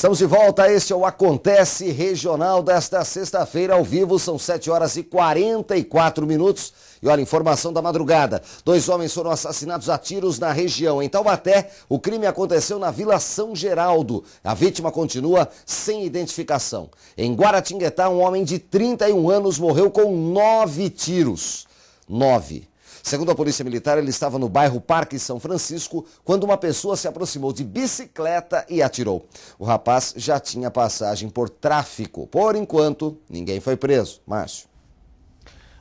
Estamos de volta, este é o Acontece Regional desta sexta-feira, ao vivo, são 7h44. E olha, informação da madrugada, 2 homens foram assassinados a tiros na região. Em Taubaté, o crime aconteceu na Vila São Geraldo. A vítima continua sem identificação. Em Guaratinguetá, um homem de 31 anos morreu com 9 tiros. 9. Segundo a Polícia Militar, ele estava no bairro Parque São Francisco quando uma pessoa se aproximou de bicicleta e atirou. O rapaz já tinha passagem por tráfico. Por enquanto, ninguém foi preso. Márcio.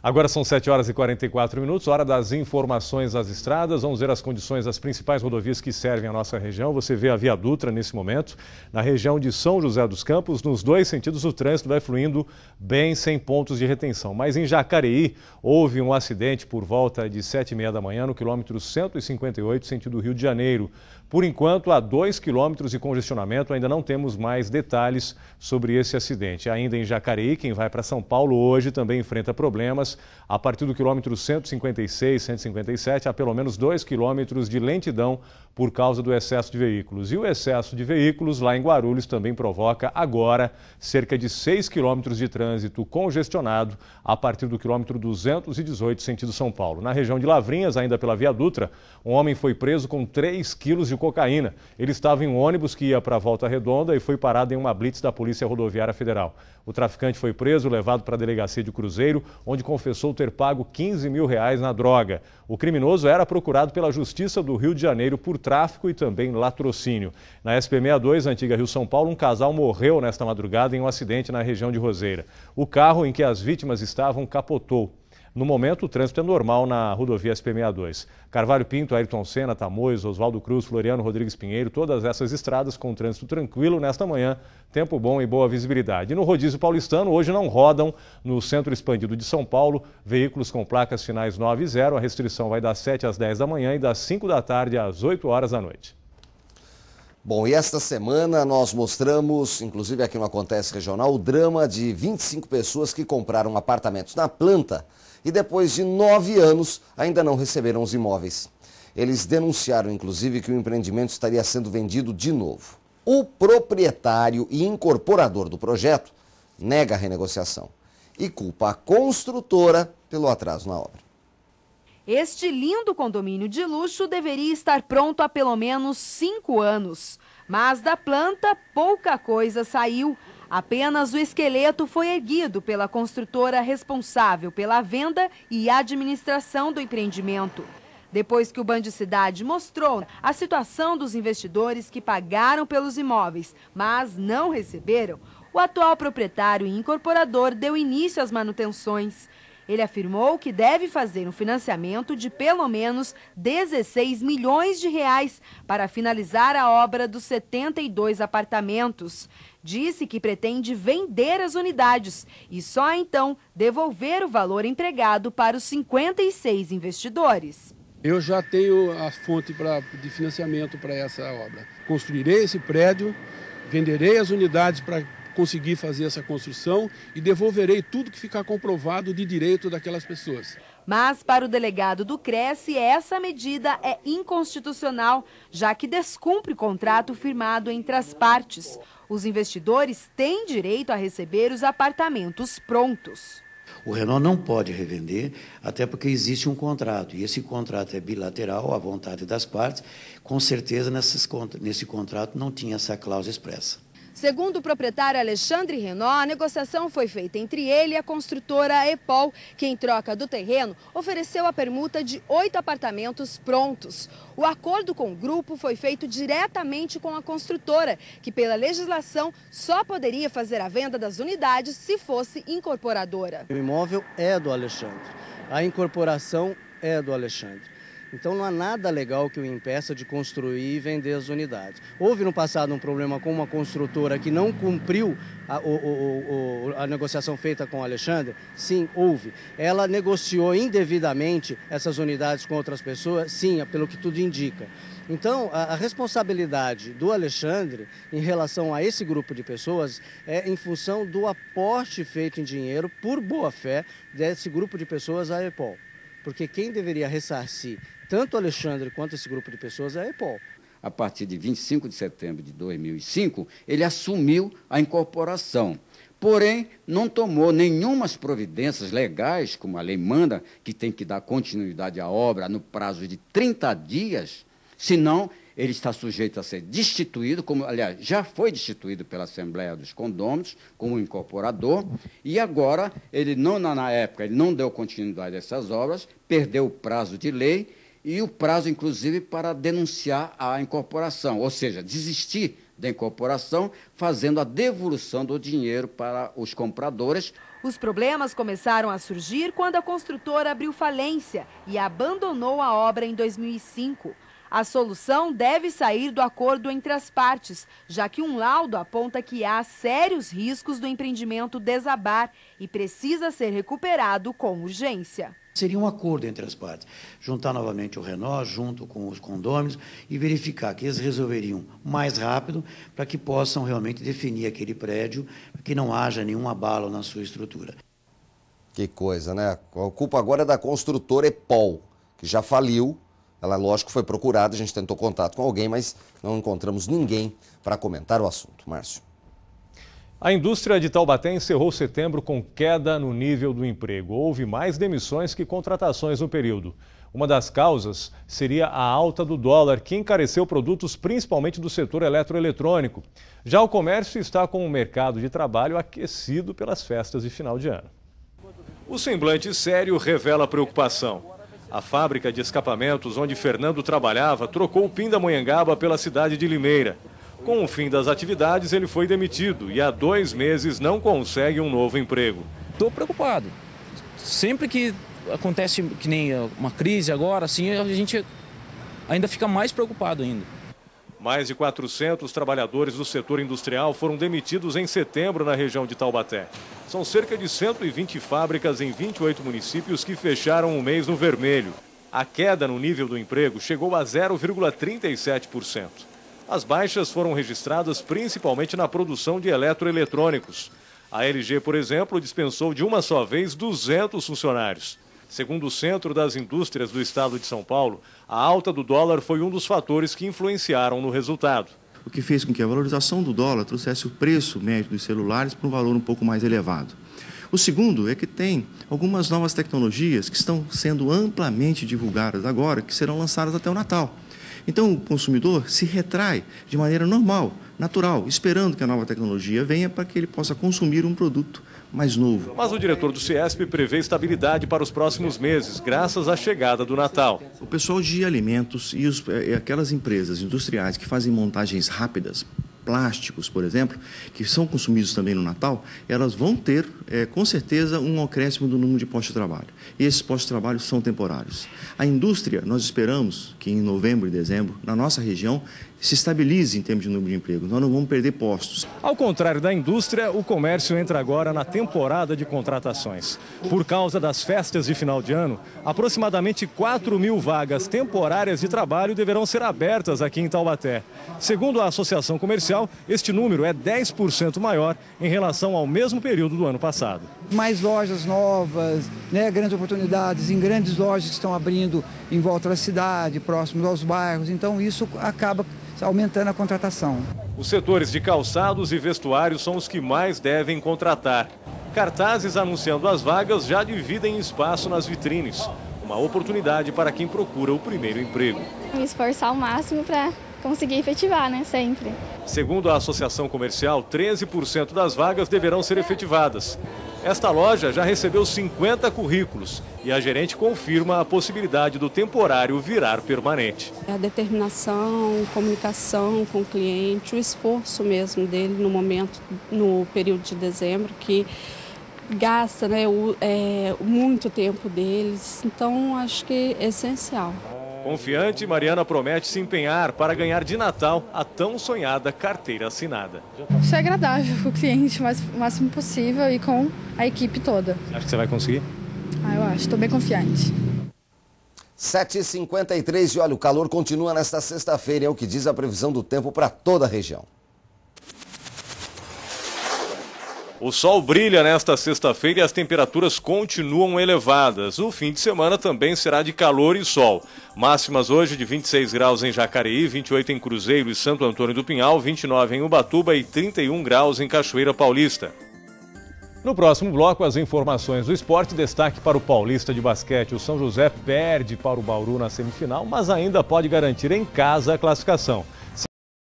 Agora são 7h44, hora das informações das estradas. Vamos ver as condições das principais rodovias que servem a nossa região. Você vê a Via Dutra nesse momento. Na região de São José dos Campos, nos dois sentidos, o trânsito vai fluindo bem, sem pontos de retenção. Mas em Jacareí, houve um acidente por volta de 7h30 da manhã, no quilômetro 158, sentido Rio de Janeiro. Por enquanto, há 2 quilômetros de congestionamento, ainda não temos mais detalhes sobre esse acidente. Ainda em Jacareí, quem vai para São Paulo hoje também enfrenta problemas. A partir do quilômetro 156, 157, há pelo menos 2 quilômetros de lentidão por causa do excesso de veículos. E o excesso de veículos lá em Guarulhos também provoca agora cerca de 6 quilômetros de trânsito congestionado a partir do quilômetro 218, sentido São Paulo. Na região de Lavrinhas, ainda pela Via Dutra, um homem foi preso com 3 quilos de cocaína. Ele estava em um ônibus que ia para a Volta Redonda e foi parado em uma blitz da Polícia Rodoviária Federal. O traficante foi preso, levado para a delegacia de Cruzeiro, onde confessou ter pago R$15 mil na droga. O criminoso era procurado pela Justiça do Rio de Janeiro por tráfico e também latrocínio. Na SP-62, antiga Rio-São Paulo, um casal morreu nesta madrugada em um acidente na região de Roseira. O carro em que as vítimas estavam capotou. No momento, o trânsito é normal na rodovia SP-62. Carvalho Pinto, Ayrton Senna, Tamoios, Oswaldo Cruz, Floriano Rodrigues Pinheiro, todas essas estradas com trânsito tranquilo nesta manhã, tempo bom e boa visibilidade. E no rodízio paulistano, hoje não rodam no centro expandido de São Paulo veículos com placas finais 9 e 0. A restrição vai das 7 às 10 da manhã e das 5 da tarde às 8 horas da noite. Bom, e esta semana nós mostramos, inclusive aqui no Acontece Regional, o drama de 25 pessoas que compraram apartamentos na planta e depois de 9 anos ainda não receberam os imóveis. Eles denunciaram, inclusive, que o empreendimento estaria sendo vendido de novo. O proprietário e incorporador do projeto nega a renegociação e culpa a construtora pelo atraso na obra. Este lindo condomínio de luxo deveria estar pronto há pelo menos 5 anos. Mas da planta pouca coisa saiu. Apenas o esqueleto foi erguido pela construtora responsável pela venda e administração do empreendimento. Depois que o Bandicidade mostrou a situação dos investidores que pagaram pelos imóveis, mas não receberam, o atual proprietário e incorporador deu início às manutenções. Ele afirmou que deve fazer um financiamento de pelo menos R$16 milhões para finalizar a obra dos 72 apartamentos. Disse que pretende vender as unidades e só então devolver o valor empregado para os 56 investidores. Eu já tenho a fonte de financiamento para essa obra. Construirei esse prédio, venderei as unidades para conseguir fazer essa construção e devolverei tudo que ficar comprovado de direito daquelas pessoas. Mas para o delegado do Cresce, essa medida é inconstitucional, já que descumpre o contrato firmado entre as partes. Os investidores têm direito a receber os apartamentos prontos. O Renault não pode revender, até porque existe um contrato, e esse contrato é bilateral, à vontade das partes. Com certeza, nesse contrato não tinha essa cláusula expressa. Segundo o proprietário Alexandre Renault, a negociação foi feita entre ele e a construtora Epol, que em troca do terreno ofereceu a permuta de 8 apartamentos prontos. O acordo com o grupo foi feito diretamente com a construtora, que pela legislação só poderia fazer a venda das unidades se fosse incorporadora. O imóvel é do Alexandre, a incorporação é do Alexandre. Então não há nada legal que o impeça de construir e vender as unidades. Houve no passado um problema com uma construtora que não cumpriu a negociação feita com o Alexandre? Sim, houve. Ela negociou indevidamente essas unidades com outras pessoas? Sim, pelo que tudo indica. Então, a responsabilidade do Alexandre em relação a esse grupo de pessoas é em função do aporte feito em dinheiro por boa-fé desse grupo de pessoas à Epol. Porque quem deveria ressarcir tanto o Alexandre quanto esse grupo de pessoas é a Epol. a partir de 25 de setembro de 2005, ele assumiu a incorporação. Porém, não tomou nenhumas providências legais, como a lei manda, que tem que dar continuidade à obra no prazo de 30 dias, senão ele está sujeito a ser destituído, como, aliás, já foi destituído pela Assembleia dos Condôminos como incorporador, e agora, ele não, na época, ele não deu continuidade a essas obras, perdeu o prazo de lei e o prazo, inclusive, para denunciar a incorporação, ou seja, desistir da incorporação, fazendo a devolução do dinheiro para os compradores. Os problemas começaram a surgir quando a construtora abriu falência e abandonou a obra em 2005. A solução deve sair do acordo entre as partes, já que um laudo aponta que há sérios riscos do empreendimento desabar e precisa ser recuperado com urgência. Seria um acordo entre as partes, juntar novamente o Renó junto com os condôminos e verificar que eles resolveriam mais rápido para que possam realmente definir aquele prédio, para que não haja nenhum abalo na sua estrutura. Que coisa, né? A culpa agora é da construtora EPOL, que já faliu. Ela, lógico, foi procurada, a gente tentou contato com alguém, mas não encontramos ninguém para comentar o assunto. Márcio. A indústria de Taubaté encerrou setembro com queda no nível do emprego. Houve mais demissões que contratações no período. Uma das causas seria a alta do dólar, que encareceu produtos principalmente do setor eletroeletrônico. Já o comércio está com o mercado de trabalho aquecido pelas festas de final de ano. O semblante sério revela preocupação. A fábrica de escapamentos onde Fernando trabalhava trocou o Pindamonhangaba pela cidade de Limeira. Com o fim das atividades, ele foi demitido e há 2 meses não consegue um novo emprego. Estou preocupado. Sempre que acontece que nem uma crise agora, assim, a gente ainda fica mais preocupado ainda. Mais de 400 trabalhadores do setor industrial foram demitidos em setembro na região de Taubaté. São cerca de 120 fábricas em 28 municípios que fecharam o mês no vermelho. A queda no nível do emprego chegou a 0,37%. As baixas foram registradas principalmente na produção de eletroeletrônicos. A LG, por exemplo, dispensou de uma só vez 200 funcionários. Segundo o Centro das Indústrias do Estado de São Paulo, a alta do dólar foi um dos fatores que influenciaram no resultado. O que fez com que a valorização do dólar trouxesse o preço médio dos celulares para um valor um pouco mais elevado. O segundo é que tem algumas novas tecnologias que estão sendo amplamente divulgadas agora, que serão lançadas até o Natal. Então, o consumidor se retrai de maneira normal, natural, esperando que a nova tecnologia venha para que ele possa consumir um produto mais novo. Mas o diretor do CIESP prevê estabilidade para os próximos meses, graças à chegada do Natal. O pessoal de alimentos e aquelas empresas industriais que fazem montagens rápidas, plásticos, por exemplo, que são consumidos também no Natal, elas vão ter, com certeza, um acréscimo do número de postos de trabalho. E esses postos de trabalho são temporários. A indústria, nós esperamos que em novembro e dezembro, na nossa região, se estabilize em termos de número de empregos. Nós não vamos perder postos. Ao contrário da indústria, o comércio entra agora na temporada de contratações. Por causa das festas de final de ano, aproximadamente 4.000 vagas temporárias de trabalho deverão ser abertas aqui em Taubaté. Segundo a Associação Comercial, este número é 10% maior em relação ao mesmo período do ano passado. Mais lojas novas, né, grandes oportunidades em grandes lojas que estão abrindo em volta da cidade, próximos aos bairros. Então isso acaba aumentando a contratação. Os setores de calçados e vestuários são os que mais devem contratar. Cartazes anunciando as vagas já dividem espaço nas vitrines. Uma oportunidade para quem procura o primeiro emprego. Me esforçar ao máximo para conseguir efetivar, né, sempre. Segundo a Associação Comercial, 13% das vagas deverão ser efetivadas. Esta loja já recebeu 50 currículos e a gerente confirma a possibilidade do temporário virar permanente. A determinação, comunicação com o cliente, o esforço mesmo dele no momento, no período de dezembro, que gasta, né, muito tempo deles, então acho que é essencial. Confiante, Mariana promete se empenhar para ganhar de Natal a tão sonhada carteira assinada. Isso é agradável com o cliente o máximo possível e com a equipe toda. Acho que você vai conseguir? Eu acho, estou bem confiante. 7h53 e olha, o calor continua nesta sexta-feira, é o que diz a previsão do tempo para toda a região. O sol brilha nesta sexta-feira e as temperaturas continuam elevadas. O fim de semana também será de calor e sol. Máximas hoje de 26 graus em Jacareí, 28 em Cruzeiro e Santo Antônio do Pinhal, 29 em Ubatuba e 31 graus em Cachoeira Paulista. No próximo bloco, as informações do esporte. Destaque para o Paulista de basquete. O São José perde para o Bauru na semifinal, mas ainda pode garantir em casa a classificação.